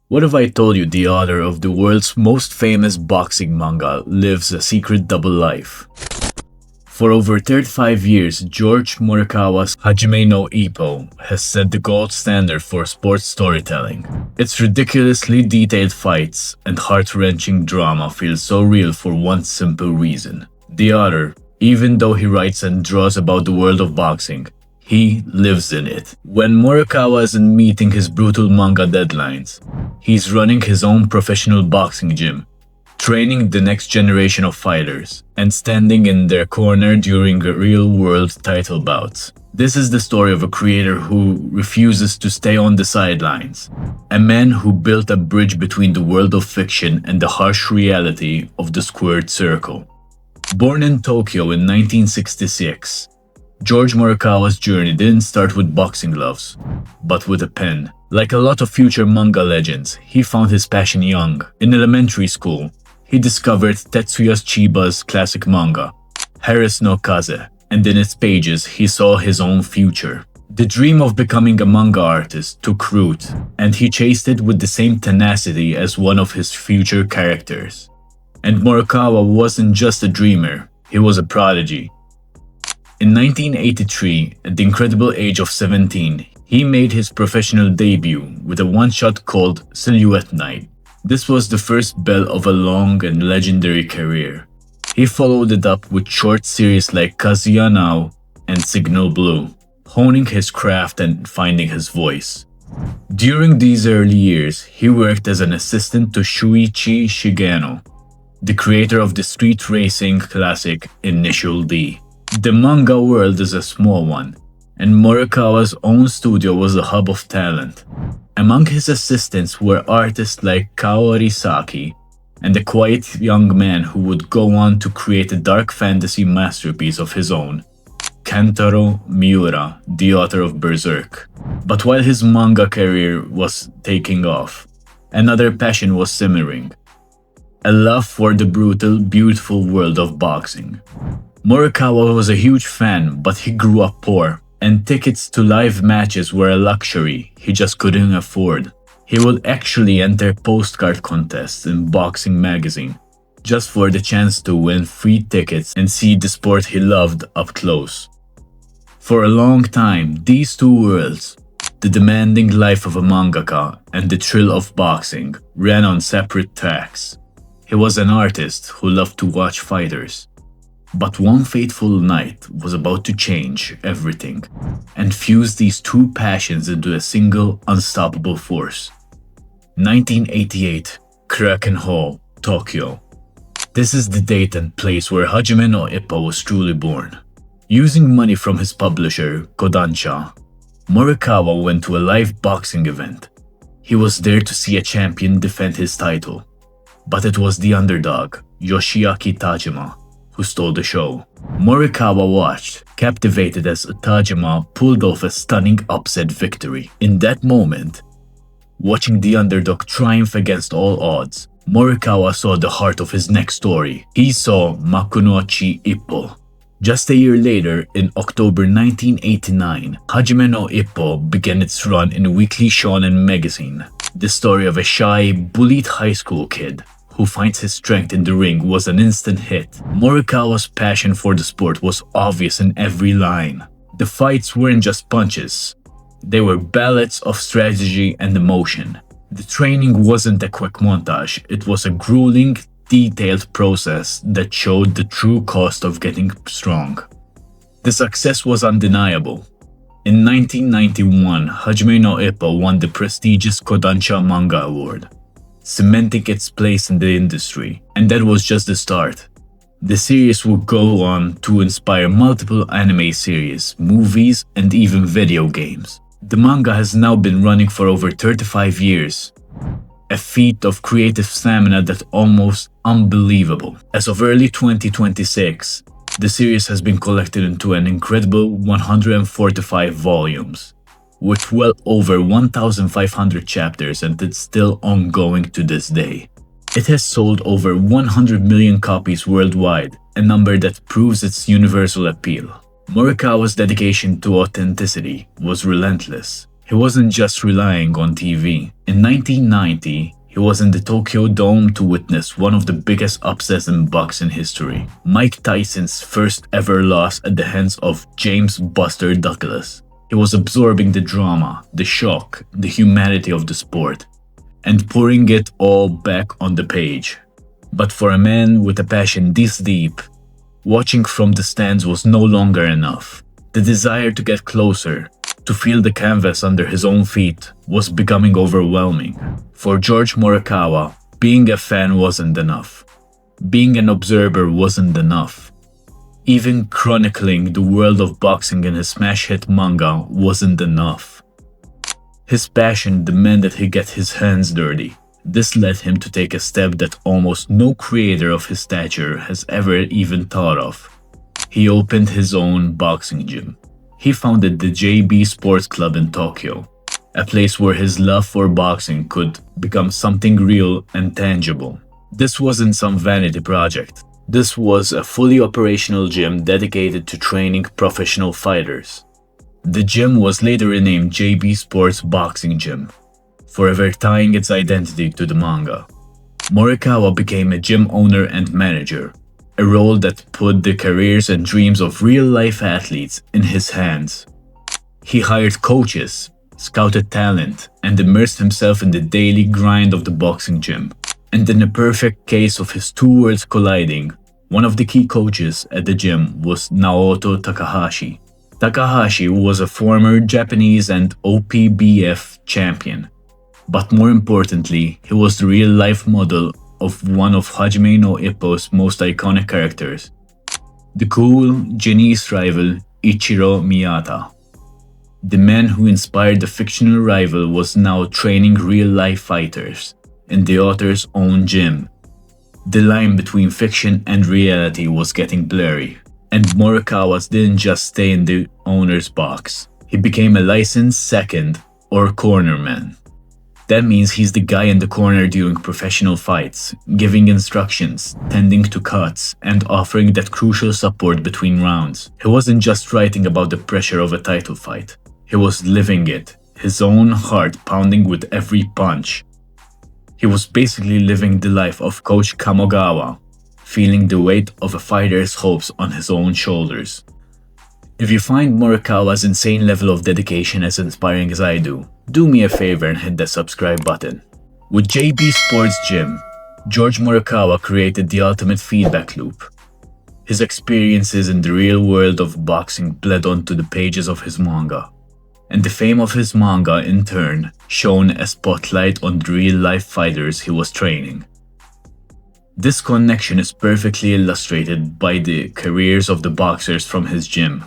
What if I told you the author of the world's most famous boxing manga lives a secret double life? For over 35 years, George Morikawa's Hajime no Ippo has set the gold standard for sports storytelling. Its ridiculously detailed fights and heart-wrenching drama feel so real for one simple reason. The author, even though he writes and draws about the world of boxing, he lives in it. When Morikawa isn't meeting his brutal manga deadlines, he's running his own professional boxing gym, training the next generation of fighters, and standing in their corner during real-world title bouts. This is the story of a creator who refuses to stay on the sidelines, a man who built a bridge between the world of fiction and the harsh reality of the squared circle. Born in Tokyo in 1966, George Morikawa's journey didn't start with boxing gloves, but with a pen. Like a lot of future manga legends, he found his passion young. In elementary school, he discovered Tetsuya Chiba's classic manga, Harris no Kaze, and in its pages he saw his own future. The dream of becoming a manga artist took root, and he chased it with the same tenacity as one of his future characters. And Morikawa wasn't just a dreamer, he was a prodigy. In 1983, at the incredible age of 17, he made his professional debut with a one-shot called Silhouette Night. This was the first bell of a long and legendary career. He followed it up with short series like Kazuya Now and Signal Blue, honing his craft and finding his voice. During these early years, he worked as an assistant to Shuichi Shigeno, the creator of the street racing classic Initial D. The manga world is a small one, and Morikawa's own studio was a hub of talent. Among his assistants were artists like Kaori Saki and a quiet young man who would go on to create a dark fantasy masterpiece of his own, Kantaro Miura, the author of Berserk. But while his manga career was taking off, another passion was simmering: a love for the brutal, beautiful world of boxing. Morikawa was a huge fan, but he grew up poor, and tickets to live matches were a luxury he just couldn't afford. He would actually enter postcard contests in Boxing magazine, just for the chance to win free tickets and see the sport he loved up close. For a long time, these two worlds, the demanding life of a mangaka and the thrill of boxing, ran on separate tracks. He was an artist who loved to watch fighters. But one fateful night was about to change everything and fuse these two passions into a single, unstoppable force. 1988, Kraken Hall, Tokyo. This is the date and place where Hajime no Ippo was truly born. Using money from his publisher, Kodansha, Morikawa went to a live boxing event. He was there to see a champion defend his title. But it was the underdog, Yoshiaki Tajima, who stole the show. Morikawa watched, captivated as Tajima pulled off a stunning upset victory. In that moment, watching the underdog triumph against all odds, Morikawa saw the heart of his next story. He saw Makunouchi Ippo. Just a year later, in October 1989, Hajime no Ippo began its run in a weekly shonen magazine. The story of a shy, bullied high school kid who finds his strength in the ring was an instant hit. Morikawa's passion for the sport was obvious in every line. The fights weren't just punches. They were ballads of strategy and emotion. The training wasn't a quick montage, it was a grueling, detailed process that showed the true cost of getting strong. The success was undeniable. In 1991, Hajime no Ippo won the prestigious Kodansha Manga Award, cementing its place in the industry. And that was just the start. The series would go on to inspire multiple anime series, movies, and even video games. The manga has now been running for over 35 years, a feat of creative stamina that's almost unbelievable. As of early 2026, the series has been collected into an incredible 145 volumes, with well over 1,500 chapters, and it's still ongoing to this day. It has sold over 100 million copies worldwide, a number that proves its universal appeal. Morikawa's dedication to authenticity was relentless. He wasn't just relying on TV. In 1990, he was in the Tokyo Dome to witness one of the biggest upsets in boxing history. Mike Tyson's first ever loss at the hands of James "Buster" Douglas. He was absorbing the drama, the shock, the humanity of the sport, and pouring it all back on the page. But for a man with a passion this deep, watching from the stands was no longer enough. The desire to get closer, to feel the canvas under his own feet, was becoming overwhelming. For George Morikawa, being a fan wasn't enough. Being an observer wasn't enough. Even chronicling the world of boxing in his smash hit manga wasn't enough. His passion demanded he get his hands dirty. This led him to take a step that almost no creator of his stature has ever even thought of. He opened his own boxing gym. He founded the JB Sports Club in Tokyo, a place where his love for boxing could become something real and tangible. This wasn't some vanity project. This was a fully operational gym dedicated to training professional fighters. The gym was later renamed JB Sports Boxing Gym, forever tying its identity to the manga. Morikawa became a gym owner and manager, a role that put the careers and dreams of real-life athletes in his hands. He hired coaches, scouted talent, and immersed himself in the daily grind of the boxing gym. And in a perfect case of his two worlds colliding, one of the key coaches at the gym was Naoto Takahashi. Takahashi was a former Japanese and OPBF champion. But more importantly, he was the real-life model of one of Hajime no Ippo's most iconic characters, the cool Japanese rival Ichiro Miyata. The man who inspired the fictional rival was now training real-life fighters in the author's own gym. The line between fiction and reality was getting blurry, and Morikawa didn't just stay in the owner's box. He became a licensed second or cornerman. That means he's the guy in the corner during professional fights, giving instructions, tending to cuts, and offering that crucial support between rounds. He wasn't just writing about the pressure of a title fight. He was living it, his own heart pounding with every punch. He was basically living the life of Coach Kamogawa, feeling the weight of a fighter's hopes on his own shoulders. If you find Morikawa's insane level of dedication as inspiring as I do me a favor and hit the subscribe button. With JB Sports Gym, George Morikawa created the ultimate feedback loop. His experiences in the real world of boxing bled onto the pages of his manga, and the fame of his manga in turn shone a spotlight on the real-life fighters he was training. This connection is perfectly illustrated by the careers of the boxers from his gym.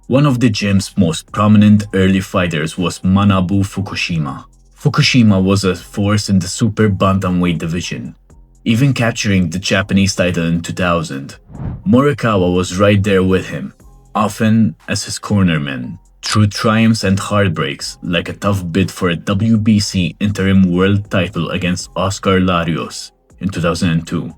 One of the gym's most prominent early fighters was Manabu Fukushima. Fukushima was a force in the super bantamweight division, even capturing the Japanese title in 2000. Morikawa was right there with him, often as his cornerman, through triumphs and heartbreaks, like a tough bid for a WBC interim world title against Oscar Larios in 2002.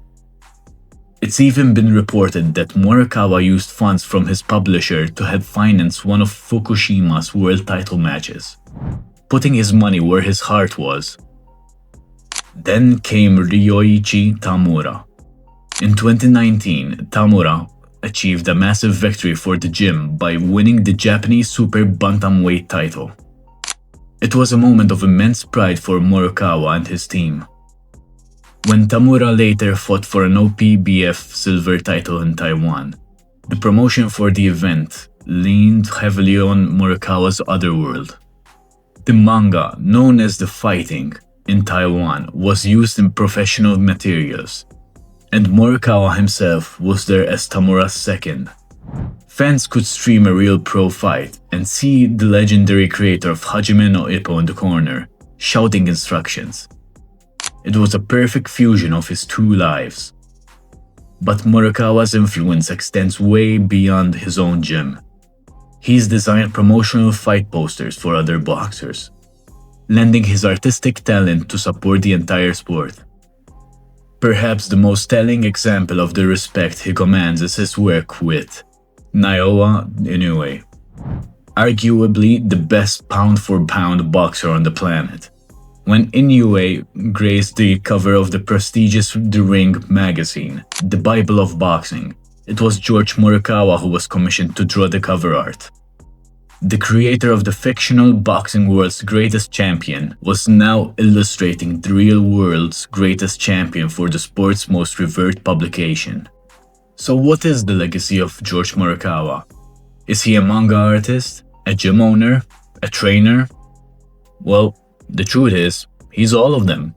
It's even been reported that Morikawa used funds from his publisher to help finance one of Fukushima's world title matches, putting his money where his heart was. Then came Rioichi Tamura. In 2019, Tamura achieved a massive victory for the gym by winning the Japanese super bantamweight title. It was a moment of immense pride for Morikawa and his team. When Tamura later fought for an OPBF silver title in Taiwan, the promotion for the event leaned heavily on Morikawa's otherworld. The manga, known as The Fighting, in Taiwan was used in professional materials, and Morikawa himself was there as Tamura's second. Fans could stream a real pro fight and see the legendary creator of Hajime no Ippo in the corner, shouting instructions. It was a perfect fusion of his two lives. But Morikawa's influence extends way beyond his own gym. He's designed promotional fight posters for other boxers, lending his artistic talent to support the entire sport. Perhaps the most telling example of the respect he commands is his work with Naoya Inoue. arguably the best pound-for-pound boxer on the planet. When Inoue graced the cover of the prestigious The Ring magazine, the Bible of boxing, it was George Morikawa who was commissioned to draw the cover art. The creator of the fictional boxing world's greatest champion was now illustrating the real world's greatest champion for the sport's most revered publication. So what is the legacy of George Morikawa? Is he a manga artist? A gym owner? A trainer? Well, the truth is, he's all of them.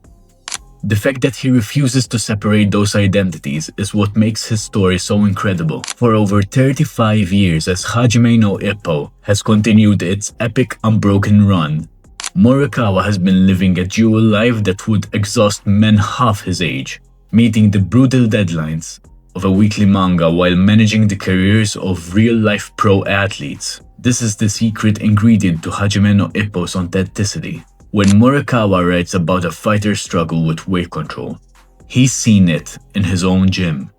The fact that he refuses to separate those identities is what makes his story so incredible. For over 35 years as Hajime no Ippo has continued its epic unbroken run, Morikawa has been living a dual life that would exhaust men half his age, meeting the brutal deadlines of a weekly manga while managing the careers of real-life pro athletes. This is the secret ingredient to Hajime no Ippo's authenticity. When Morikawa writes about a fighter's struggle with weight control, he's seen it in his own gym.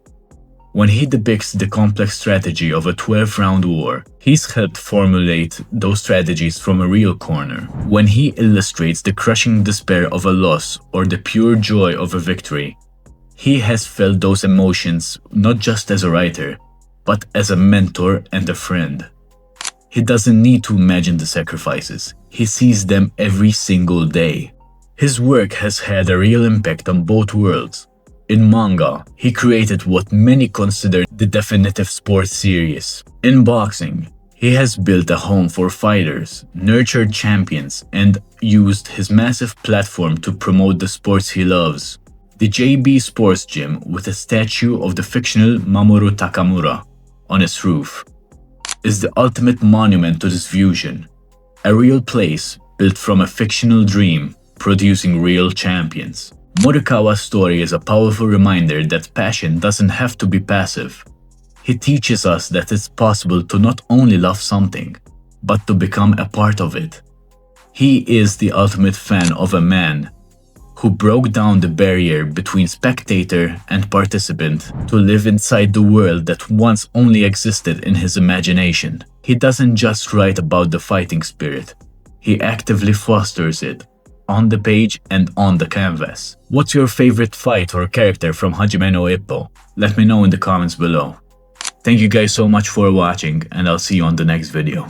When he depicts the complex strategy of a 12-round war, he's helped formulate those strategies from a real corner. When he illustrates the crushing despair of a loss or the pure joy of a victory, he has felt those emotions not just as a writer, but as a mentor and a friend. He doesn't need to imagine the sacrifices, he sees them every single day. His work has had a real impact on both worlds. In manga, he created what many consider the definitive sports series. In boxing, he has built a home for fighters, nurtured champions, and used his massive platform to promote the sports he loves. The JB Sports Gym, with a statue of the fictional Mamoru Takamura on its roof, is the ultimate monument to this fusion. A real place built from a fictional dream, producing real champions. Morikawa's story is a powerful reminder that passion doesn't have to be passive. He teaches us that it's possible to not only love something, but to become a part of it. He is the ultimate fan of a man who broke down the barrier between spectator and participant to live inside the world that once only existed in his imagination. He doesn't just write about the fighting spirit, he actively fosters it, on the page and on the canvas. What's your favorite fight or character from Hajime no Ippo? Let me know in the comments below. Thank you guys so much for watching, and I'll see you on the next video.